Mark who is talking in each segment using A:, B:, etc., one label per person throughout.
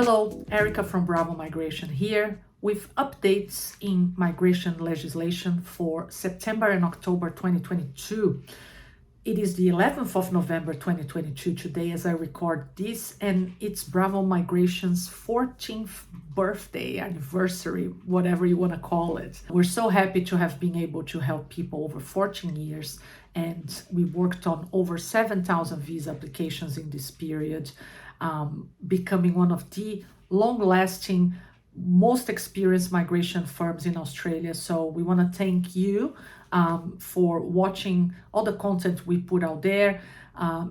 A: Hello, Erica from Bravo Migration here with updates in migration legislation for September and October 2022. It is the 11th of November 2022 today as I record this, and it's Bravo Migration's 14th birthday, anniversary, whatever you want to call it. We're so happy to have been able to help people over 14 years, and we worked on over 7,000 visa applications in this period, becoming one of the long-lasting, most experienced migration firms in Australia. So we want to thank you for watching all the content we put out there.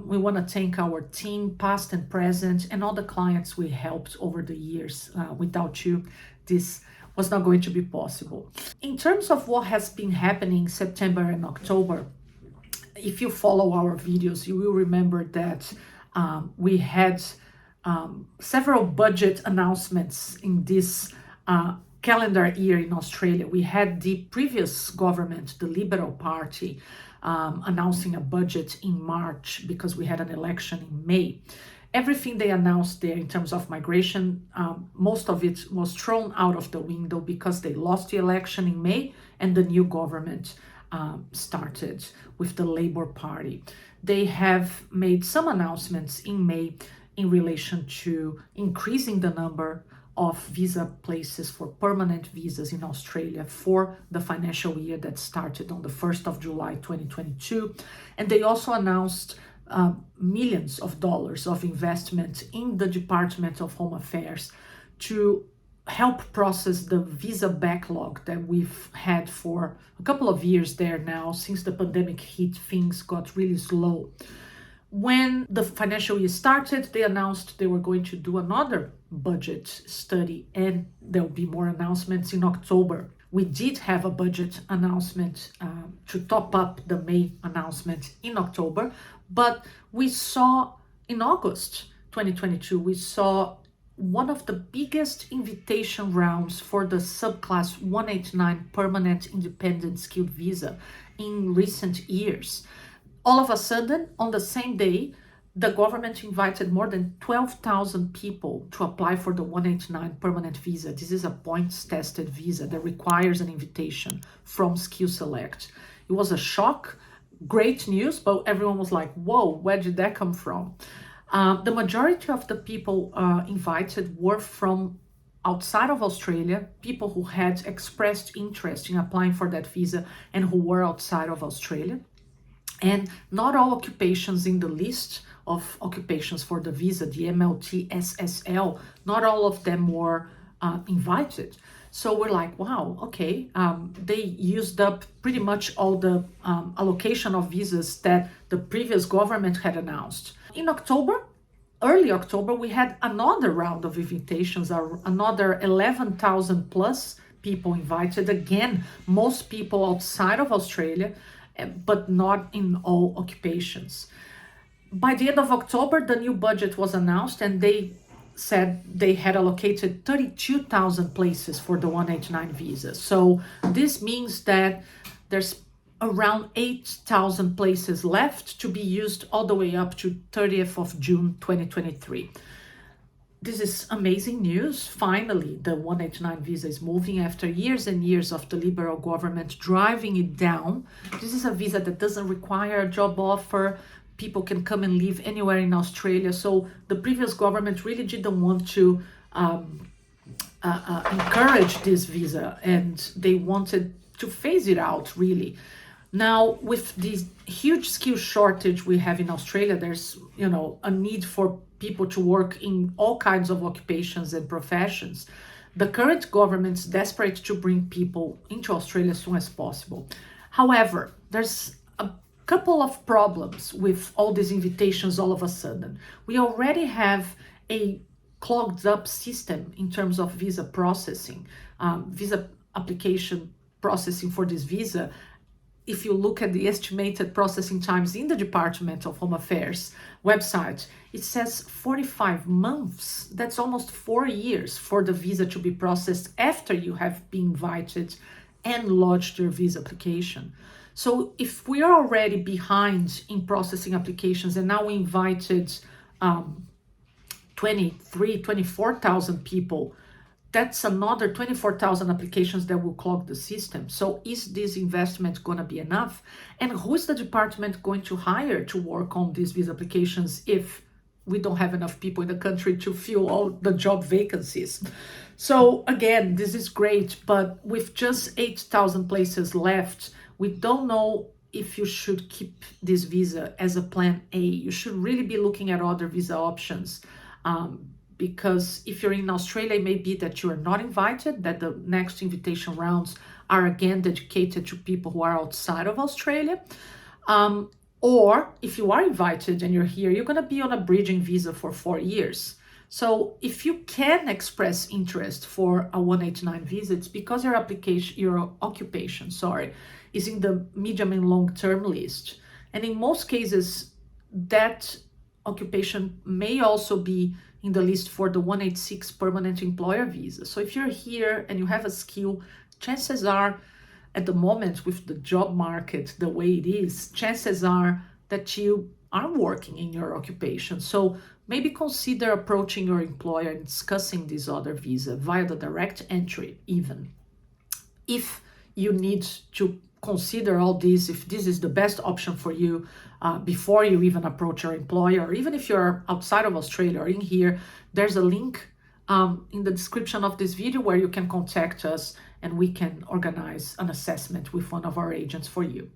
A: We want to thank our team, past and present, and all the clients we helped over the years. Without you, this was not going to be possible. In terms of what has been happening September and October, if you follow our videos, you will remember that we had several budget announcements in this calendar year in Australia. We had the previous government, the Liberal Party, announcing a budget in March because we had an election in May. Everything they announced there in terms of migration, most of it was thrown out of the window because they lost the election in May and the new government started with the Labour Party. They have made some announcements in May in relation to increasing the number of visa places for permanent visas in Australia for the financial year that started on the 1st of July 2022. And they also announced millions of dollars of investment in the Department of Home Affairs to help process the visa backlog that we've had for a couple of years there now. Since the pandemic hit, things got really slow. When the financial year started, they announced they were going to do another budget study, and there will be more announcements in October. We did have a budget announcement to top up the May announcement in October, but we saw in August 2022, we saw one of the biggest invitation rounds for the Subclass 189 permanent independent skilled visa in recent years. All of a sudden, on the same day, the government invited more than 12,000 people to apply for the 189 permanent visa. This is a points-tested visa that requires an invitation from Skill Select. It was a shock, great news, but everyone was like, whoa, where did that come from? The majority of the people invited were from outside of Australia, people who had expressed interest in applying for that visa and who were outside of Australia. And not all occupations in the list of occupations for the visa, the MLT SSL, not all of them were invited. So we're like, wow, okay. They used up pretty much all the allocation of visas that the previous government had announced. In October, early October, we had another round of invitations, another 11,000 plus people invited. Again, most people outside of Australia, but not in all occupations. By the end of October, the new budget was announced, and they said they had allocated 32,000 places for the 189 visa. So this means that there's around 8,000 places left to be used all the way up to 30th of June 2023. This is amazing news. Finally, the 189 visa is moving after years and years of the Liberal government driving it down. This is a visa that doesn't require a job offer. People can come and live anywhere in Australia. So the previous government really didn't want to encourage this visa, and they wanted to phase it out, really. Now, with this huge skill shortage we have in Australia, there's, a need for people to work in all kinds of occupations and professions. The current government's desperate to bring people into Australia as soon as possible. However, there's a couple of problems with all these invitations all of a sudden. We already have a clogged up system in terms of visa processing, visa application processing for this visa. If you look at the estimated processing times in the Department of Home Affairs website, it says 45 months. That's almost 4 years for the visa to be processed after you have been invited and lodged your visa application. So if we are already behind in processing applications and now we invited 24,000 people, that's another 24,000 applications that will clog the system. So is this investment going to be enough? And who is the department going to hire to work on these visa applications if we don't have enough people in the country to fill all the job vacancies? So again, this is great, but with just 8,000 places left, we don't know if you should keep this visa as a plan A. You should really be looking at other visa options. Because if you're in Australia, it may be that you are not invited, that the next invitation rounds are again dedicated to people who are outside of Australia. Or if you are invited and you're here, you're going to be on a bridging visa for 4 years. So if you can express interest for a 189 visa, it's because your occupation, is in the medium and long-term list. And in most cases, that occupation may also be in the list for the 186 permanent employer visa. So if you're here and you have a skill, chances are, at the moment with the job market the way it is, chances are that you are working in your occupation. So maybe consider approaching your employer and discussing this other visa via the direct entry even. If you need to consider all this, if this is the best option for you before you even approach your employer, or even if you're outside of Australia or in here, there's a link in the description of this video where you can contact us and we can organize an assessment with one of our agents for you.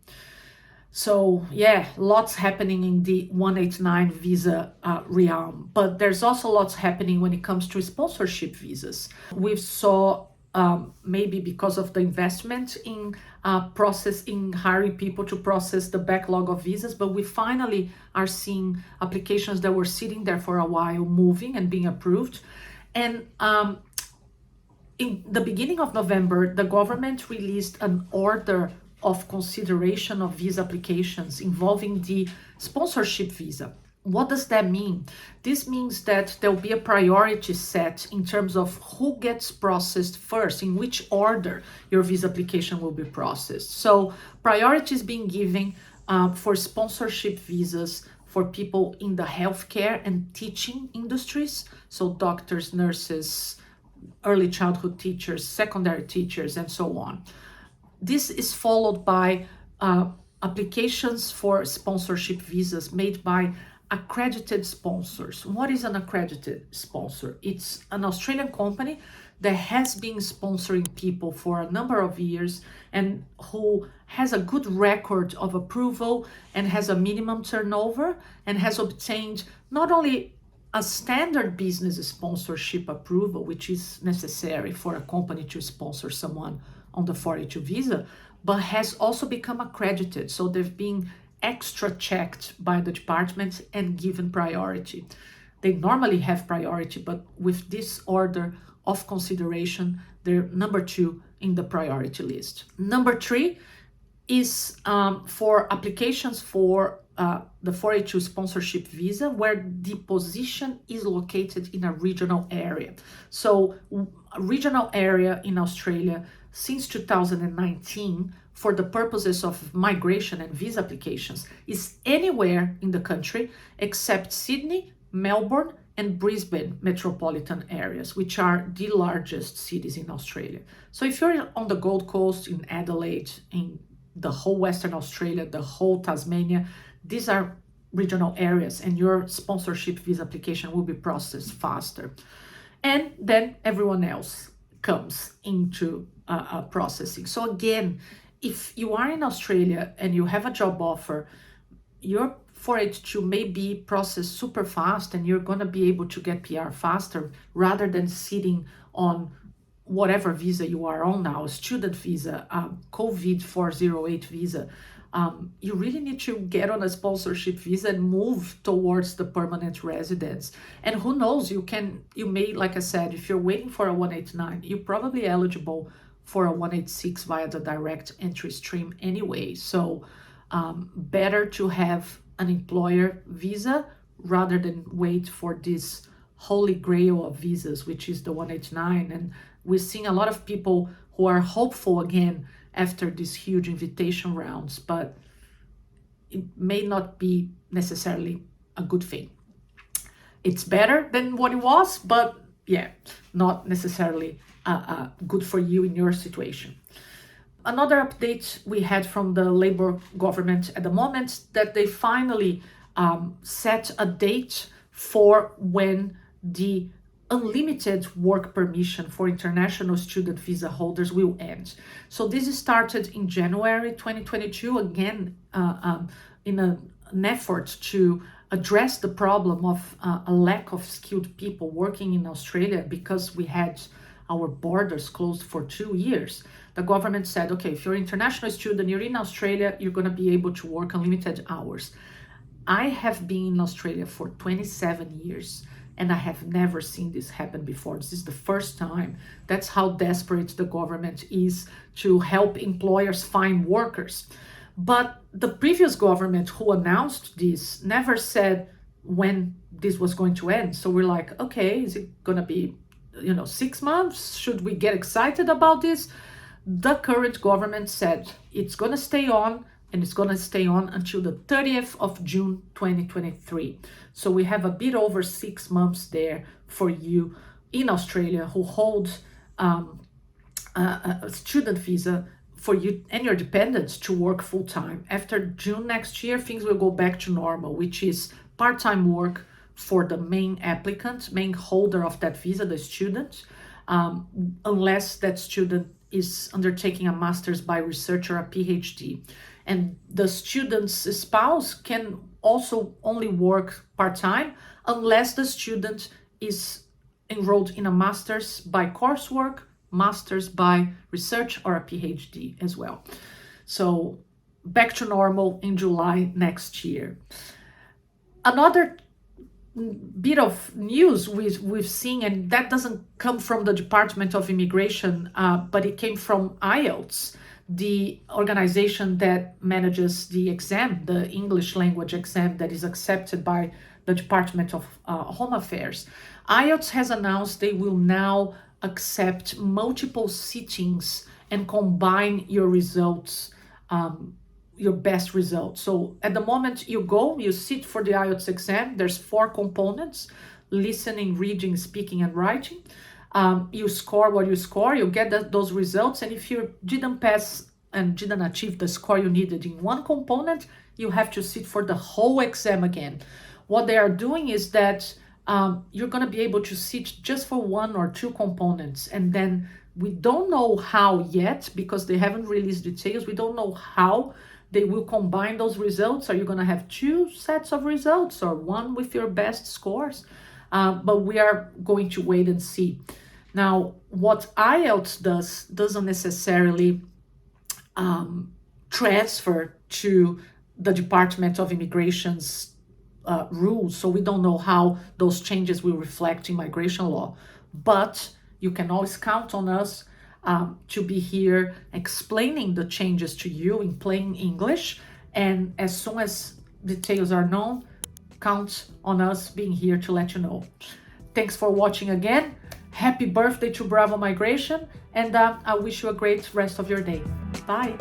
A: So yeah, lots happening in the 189 visa realm, but there's also lots happening when it comes to sponsorship visas. We saw maybe because of the investment in hiring people to process the backlog of visas, but we finally are seeing applications that were sitting there for a while moving and being approved. And in the beginning of November, the government released an order of consideration of visa applications involving the sponsorship visa. What does that mean? This means that there'll be a priority set in terms of who gets processed first, in which order your visa application will be processed. So priority is being given for sponsorship visas for people in the healthcare and teaching industries. So doctors, nurses, early childhood teachers, secondary teachers, and so on. This is followed by applications for sponsorship visas made by accredited sponsors. What is an accredited sponsor? It's an Australian company that has been sponsoring people for a number of years and who has a good record of approval and has a minimum turnover and has obtained not only a standard business sponsorship approval, which is necessary for a company to sponsor someone on the 482 visa, but has also become accredited. So they've been extra checked by the department and given priority. They normally have priority, but with this order of consideration, they're number 2 in the priority list. Number 3 is for applications for the 482 sponsorship visa where the position is located in a regional area. So a regional area in Australia since 2019 for the purposes of migration and visa applications is anywhere in the country except Sydney, Melbourne, and Brisbane metropolitan areas, which are the largest cities in Australia. So if you're on the Gold Coast, in Adelaide, in the whole Western Australia, the whole Tasmania, these are regional areas and your sponsorship visa application will be processed faster. And then everyone else comes into processing. So again, if you are in Australia and you have a job offer, your 482 may be processed super fast and you're going to be able to get PR faster rather than sitting on whatever visa you are on now, student visa, COVID 408 visa. You really need to get on a sponsorship visa and move towards the permanent residence. And who knows, you may, like I said, if you're waiting for a 189, you're probably eligible for a 186 via the direct entry stream anyway. So better to have an employer visa rather than wait for this holy grail of visas, which is the 189. And we're seeing a lot of people who are hopeful again after these huge invitation rounds, but it may not be necessarily a good thing. It's better than what it was, but yeah, not necessarily good for you in your situation. Another update we had from the Labour government at the moment that they finally set a date for when the unlimited work permission for international student visa holders will end. So this started in January 2022, again, in an effort to address the problem of a lack of skilled people working in Australia because we had our borders closed for 2 years. The government said, okay, if you're an international student, you're in Australia, you're going to be able to work unlimited hours. I have been in Australia for 27 years and I have never seen this happen before. This is the first time. That's how desperate the government is to help employers find workers. But the previous government who announced this never said when this was going to end. So we're like, okay, is it going to be 6 months? Should we get excited about this? The current government said it's going to stay on, and it's going to stay on until the 30th of June 2023. So we have a bit over 6 months there for you in Australia who hold a student visa for you and your dependents to work full-time. After June next year, things will go back to normal, which is part-time work for the main applicant, main holder of that visa, the student, unless that student is undertaking a master's by research or a PhD. And the student's spouse can also only work part-time unless the student is enrolled in a master's by coursework, master's by research, or a PhD as well. So back to normal in July next year. Another bit of news we've seen, and that doesn't come from the Department of Immigration, but it came from IELTS, the organization that manages the exam, the English language exam that is accepted by the Department of Home Affairs. IELTS has announced they will now accept multiple sittings and combine your results, your best results. So at the moment you sit for the IELTS exam. There's 4 components: listening, reading, speaking, and writing. You score what you score, you get those results, and if you didn't pass and didn't achieve the score you needed in one component, you have to sit for the whole exam again. What they are doing is that you're going to be able to sit just for 1 or 2 components, and then we don't know how yet because they haven't released details. We don't know how they will combine those results. Are you going to have 2 sets of results or 1 with your best scores? But we are going to wait and see. Now, what IELTS doesn't necessarily transfer to the Department of Immigration's rules, so we don't know how those changes will reflect in migration law. But you can always count on us to be here explaining the changes to you in plain English. And as soon as details are known, count on us being here to let you know. Thanks for watching again. Happy birthday to Bravo Migration, and I wish you a great rest of your day. Bye.